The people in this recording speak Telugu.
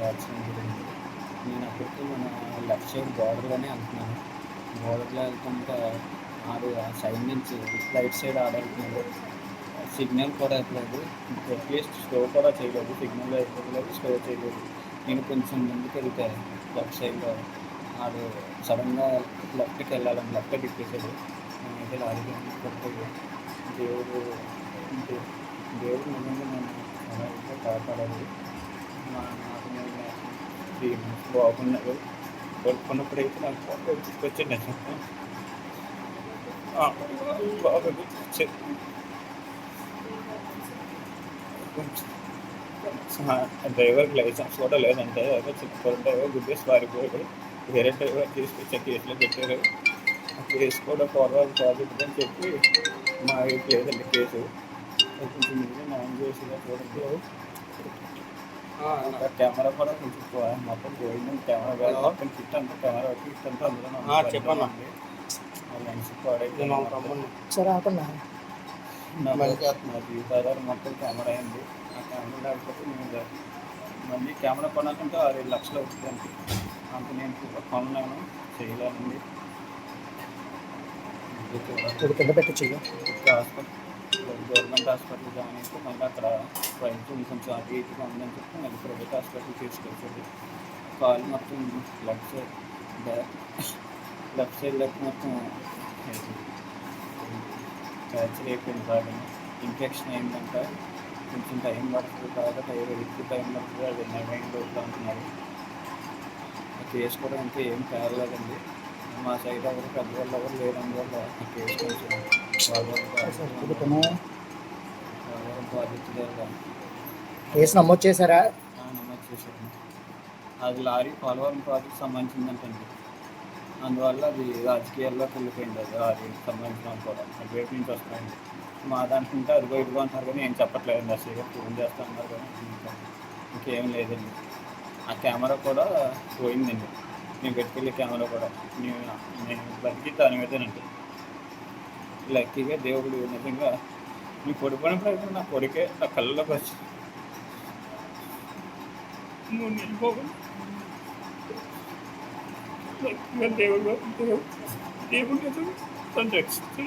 యాక్సిడెంట్ జరిగింది. నేను అప్పటికి మన లెఫ్ట్ సైడ్ బోర్డర్‌లోనే వెళ్తున్నాను. బోర్డర్‌లో వెళ్తుంటే ఆడు ఆ సైడ్ నుంచి రైట్ సైడ్ ఆడెళ్తున్నాడు. సిగ్నల్ కూడా ఇవ్వలేదు. అట్‌లీస్ట్ స్లో కూడా చేయలేదు. సిగ్నల్ ఇవ్వలేదు, స్లో చేయలేదు. నేను కొంచెం ముందుకెళ్తే లెఫ్ట్ సైడ్‌లో ఆడు సడన్‌గా లెఫ్ట్‌కి వెళ్ళాలని లెఫ్ట్‌కి తిప్పేసాడు. నేనైతే లారీకి పడిపోయి దేవుడు అంటే దేవుడు నిజంగా నన్ను చాలా అయితే కాపాడాడు. నాకు నేను 3 మంత్స్ బాగున్నాడు. పడుకున్నప్పుడైతే నాకు బాగా గుర్తొచ్చింది నిజంగా. బాగా గుర్తొచ్చింది. కొంచెం డ్రైవర్‌కి లైసెన్స్ కూడా లేదంటే ఏదో చిన్న డ్రైవర్ గుద్దేసి పారిపోయాడు. వేరే డ్రైవర్ తీసుకొచ్చి ఆ కేసులో పెట్టారు. ఆ కేసు కూడా ఫార్వర్డ్ పాజిటివ్ అని చెప్పి మా వైపు లేదండి కేసు. అది కొంచెం మీరే న్యాయం చేసేలా చూడండి. ఇంకా కెమెరా కూడా కొంచెం మొత్తం పోయిందండి. కెమెరా బ్యాగ్ మొత్తం కిట్ అంతా కెమెరా కిట్ అంతా అందులోనే చెప్పన్నా ఉంది. ఆ లెన్స్ పాడైపోయింది. నా జీవితాధారం మొత్తం కెమెరా అయింది. ఆ కెమెరా లేకపోతే నేను మళ్ళీ కెమెరా కొనాలంటే 6-7 లక్షలు అవుతుందండి. అంత నేను కూడా కొనలేను, చేయలేనండి. కింద పెట్టచ్చు. హాస్పిటల్ గవర్నమెంట్ హాస్పిటల్ జాయిన్ అయితే మళ్ళీ అక్కడ ప్రైవేట్ కొంచెం అటు ఇటుగా ఉందని చెప్పి మళ్ళీ ప్రైవేట్ హాస్పిటల్ తీసుకొచ్చేది. కాలు మొత్తం left side left side left మొత్తం ఫ్రాక్చర్ అయిపోయింది బాగా. ఇన్ఫెక్షన్ అయిందంట. కొంచెం టైం పడుతుంది, బాగా ఎక్కువ టైం పడుతుంది. అది నయం లోపల అంటున్నారు. ఆ కేసు కూడా ఇంకా ఏం తేలలేదండి. మా సైడ్ ఎవరు పెద్దవాళ్ళు ఎవరు లేనందువల్ల ఆ కేసు కొంచెం బాధితులుగా కేసు నమోదు చేశారా? నమోదు చేశారు. అది లారీ పోలవరం ప్రాజెక్ట్ సంబంధించిందంటండి. అందువల్ల అది రాజకీయాల్లోకి వెళ్ళిపోయింది. అది లారీకి సంబంధించిన కూడా అటువైపు నుంచి వస్తాయండి. మా దాంట్లో అదిగో ఇదిగో అంటున్నారు కానీ ఏం చెప్పట్లేదండి. అసలు ఫోన్ చేస్తా అన్నారు కానీ ఇంకేం లేదండి. ఆ కెమెరా కూడా పోయిందండి. నేను పెట్టుకెళ్ళే కెమెరా కూడా నేను బతికి దాని మీదేనండి. లక్కీగా దేవుడు నిజంగా నీ పడిపోయినప్పుడు నా కొడుకే నా కళ్ళలోకి వచ్చి నువ్వు నిలిపోవు. దేవుడు నిజంగా తను రక్షించి